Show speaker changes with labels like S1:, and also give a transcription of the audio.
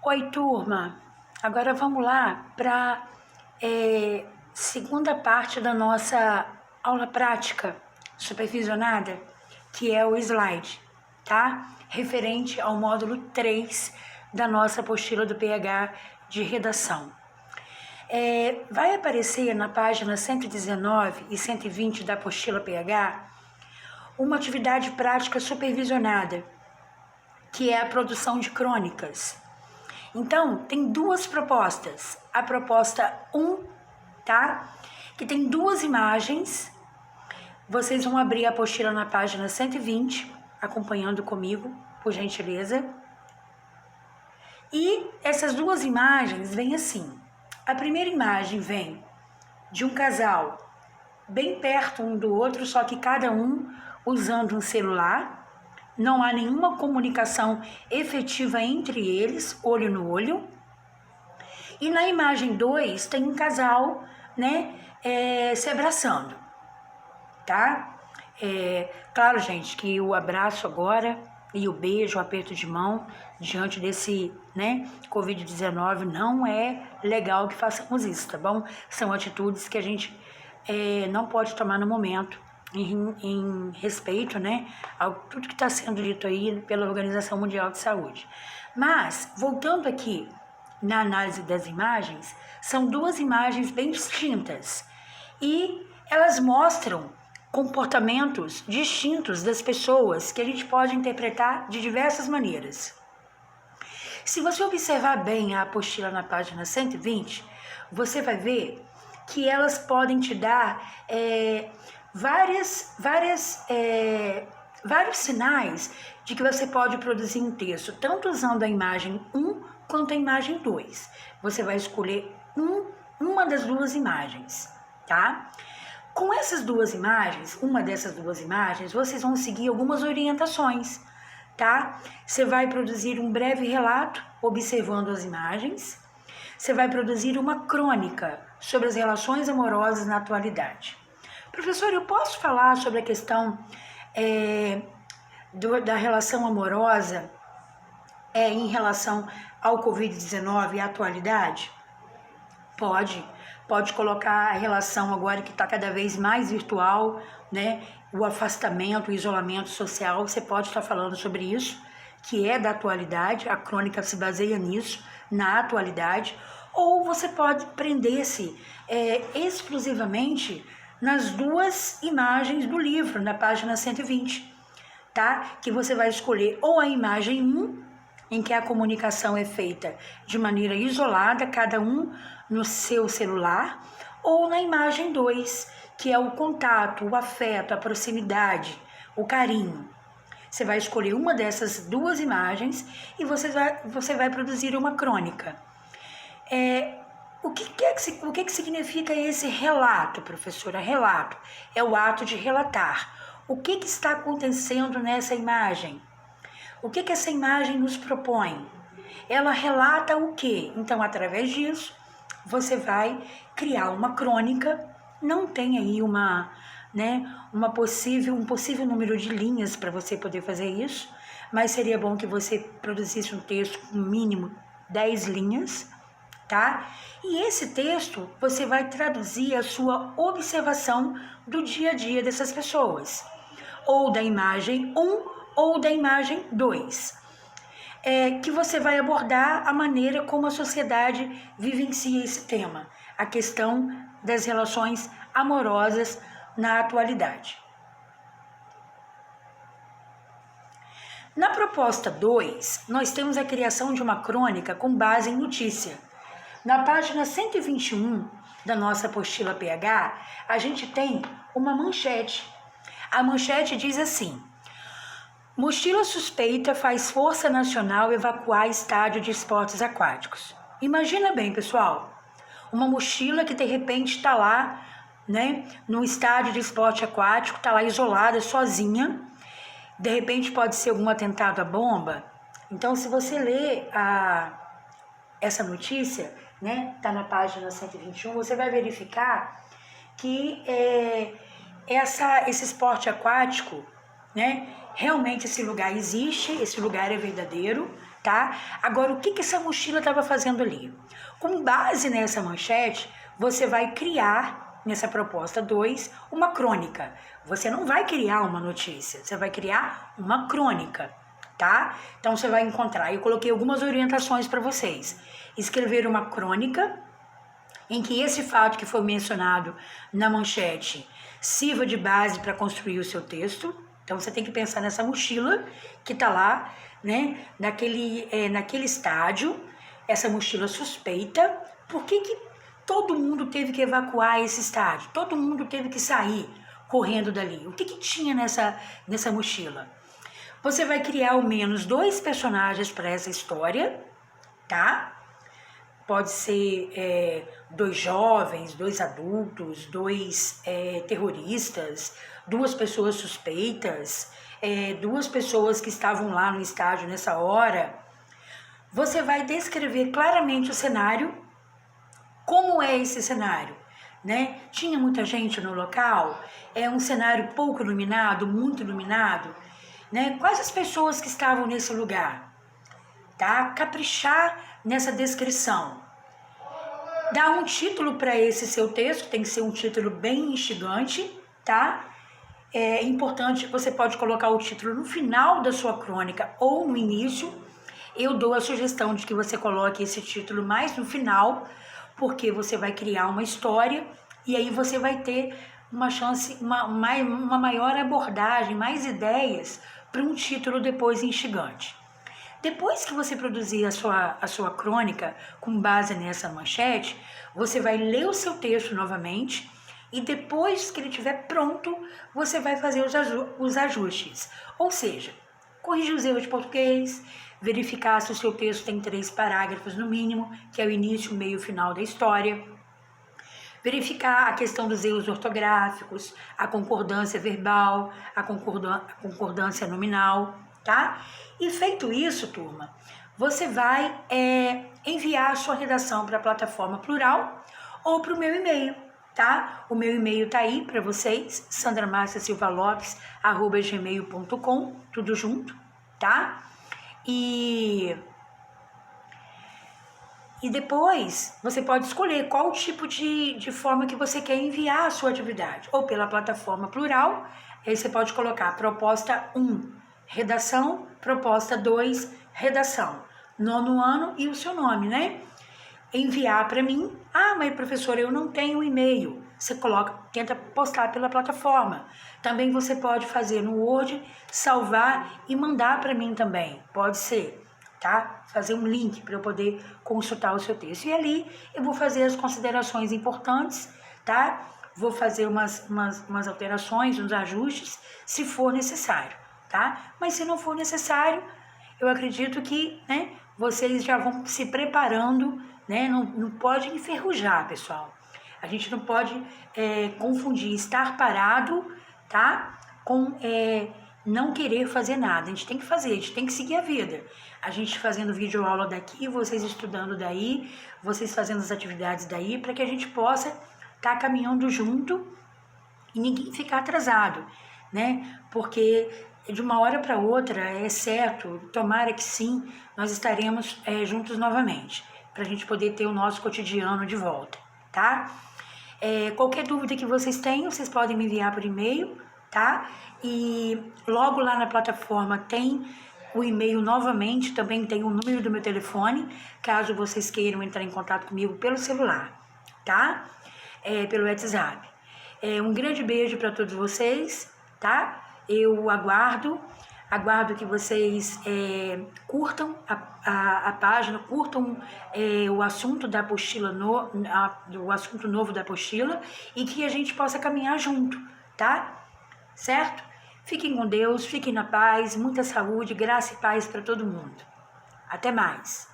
S1: Oi, turma. Agora vamos lá para segunda parte da nossa aula prática supervisionada, que é o slide, tá? Referente ao módulo 3 da nossa apostila do PH de redação. Vai aparecer na página 119 e 120 da apostila PH uma atividade prática supervisionada, que é a produção de crônicas. Então, tem duas propostas. A proposta 1, tá? Que tem duas imagens. Vocês vão abrir a apostila na página 120, acompanhando comigo, por gentileza. E essas duas imagens vêm assim. A primeira imagem vem de um casal bem perto um do outro, só que cada um usando um celular. Não há nenhuma comunicação efetiva entre eles, olho no olho. E na imagem 2 tem um casal, né, se abraçando, tá? Claro, gente, que o abraço agora e o beijo, o aperto de mão, diante desse, né, Covid-19, não é legal que façamos isso, tá bom? São atitudes que a gente não pode tomar no momento, em respeito, né, a tudo que está sendo dito aí pela Organização Mundial de Saúde. Mas, voltando aqui na análise das imagens, são duas imagens bem distintas e elas mostram comportamentos distintos das pessoas que a gente pode interpretar de diversas maneiras. Se você observar bem a apostila na página 120, você vai ver que elas podem te dar vários sinais de que você pode produzir um texto, tanto usando a imagem 1 quanto a imagem 2. Você vai escolher uma das duas imagens, tá? Com essas duas imagens, uma dessas duas imagens, vocês vão seguir algumas orientações, tá? Você vai produzir um breve relato observando as imagens. Você vai produzir uma crônica sobre as relações amorosas na atualidade. Professor, eu posso falar sobre a questão da relação amorosa em relação ao Covid-19 e à atualidade? Pode colocar a relação agora que está cada vez mais virtual, né? O afastamento, o isolamento social, você pode estar falando sobre isso, que é da atualidade, a crônica se baseia nisso, na atualidade, ou você pode prender-se exclusivamente nas duas imagens do livro, na página 120, tá? Que você vai escolher ou a imagem 1, em que a comunicação é feita de maneira isolada, cada um no seu celular, ou na imagem 2, que é o contato, o afeto, a proximidade, o carinho. Você vai escolher uma dessas duas imagens e você vai produzir uma crônica. O que significa esse relato, professora? Relato é o ato de relatar. O que está acontecendo nessa imagem? O que essa imagem nos propõe? Ela relata o quê? Então, através disso, você vai criar uma crônica. Não tem aí um possível número de linhas para você poder fazer isso, mas seria bom que você produzisse um texto com mínimo 10 linhas, tá? E esse texto você vai traduzir a sua observação do dia a dia dessas pessoas, ou da imagem 1 ou da imagem 2, que você vai abordar a maneira como a sociedade vivencia esse tema, a questão das relações amorosas na atualidade. Na proposta 2, nós temos a criação de uma crônica com base em notícia. Na página 121 da nossa apostila PH, a gente tem uma manchete. A manchete diz assim: mochila suspeita faz Força Nacional evacuar estádio de esportes aquáticos. Imagina bem, pessoal, uma mochila que de repente está lá, né, no estádio de esporte aquático, está lá isolada, sozinha. De repente pode ser algum atentado à bomba. Então, se você ler essa notícia, né, está na página 121, você vai verificar que esse esporte aquático, né, realmente esse lugar existe, esse lugar é verdadeiro, tá? Agora, o que que essa mochila estava fazendo ali? Com base nessa manchete, você vai criar, nessa proposta 2, uma crônica. Você não vai criar uma notícia, você vai criar uma crônica, tá? Então, você vai encontrar, eu coloquei algumas orientações para vocês. Escrever uma crônica em que esse fato que foi mencionado na manchete sirva de base para construir o seu texto. Então, você tem que pensar nessa mochila que está lá, né, naquele estádio, essa mochila suspeita. Por que que todo mundo teve que evacuar esse estádio? Todo mundo teve que sair correndo dali. O que que tinha nessa mochila? Você vai criar ao menos 2 personagens para essa história, tá? Pode ser 2 jovens, 2 adultos, 2 terroristas, 2 pessoas suspeitas, 2 pessoas que estavam lá no estádio nessa hora. Você vai descrever claramente o cenário. Como é esse cenário? Né? Tinha muita gente no local? É um cenário pouco iluminado, muito iluminado? Né? Quais as pessoas que estavam nesse lugar? Tá? Caprichar nessa descrição. Dá um título para esse seu texto, tem que ser um título bem instigante, tá? É importante, você pode colocar o título no final da sua crônica ou no início. Eu dou a sugestão de que você coloque esse título mais no final, porque você vai criar uma história e aí você vai ter uma chance, uma maior abordagem, mais ideias para um título depois instigante. Depois que você produzir a sua crônica com base nessa manchete, você vai ler o seu texto novamente e depois que ele estiver pronto, você vai fazer os ajustes. Ou seja, corrigir os erros de português, verificar se o seu texto tem 3 parágrafos no mínimo, que é o início, o meio e o final da história. Verificar a questão dos erros ortográficos, a concordância verbal, a concordância nominal, tá? E feito isso, turma, você vai enviar a sua redação para a plataforma Plural ou para o meu e-mail, tá? O meu e-mail tá aí para vocês, sandramarciasilvalopes@gmail.com, tudo junto, tá? E depois você pode escolher qual tipo de forma que você quer enviar a sua atividade. Ou pela plataforma Plural, aí você pode colocar proposta 1, redação, proposta 2, redação, 9º ano e o seu nome, né? Enviar para mim. Ah, mas professora, eu não tenho e-mail. Você tenta postar pela plataforma. Também você pode fazer no Word, salvar e mandar para mim também. Pode ser, tá? Fazer um link para eu poder consultar o seu texto. E ali eu vou fazer as considerações importantes, tá? Vou fazer umas alterações, uns ajustes, se for necessário, tá? Mas se não for necessário, eu acredito que, né, vocês já vão se preparando, né? Não pode enferrujar, pessoal. A gente não pode confundir estar parado, tá? Com não querer fazer nada. A gente tem que fazer, a gente tem que seguir a vida. A gente fazendo videoaula daqui, vocês estudando daí, vocês fazendo as atividades daí, para que a gente possa estar caminhando junto e ninguém ficar atrasado, né? Porque de uma hora para outra, é certo, tomara que sim, nós estaremos juntos novamente, para a gente poder ter o nosso cotidiano de volta, tá? Qualquer dúvida que vocês tenham, vocês podem me enviar por e-mail, tá? E logo lá na plataforma tem o e-mail novamente, também tem o número do meu telefone, caso vocês queiram entrar em contato comigo pelo celular, tá? Pelo WhatsApp. Um grande beijo para todos vocês, tá? Eu aguardo que vocês curtam a página, curtam o assunto da apostila, o assunto novo da apostila, e que a gente possa caminhar junto, tá? Certo? Fiquem com Deus, fiquem na paz, muita saúde, graça e paz para todo mundo. Até mais!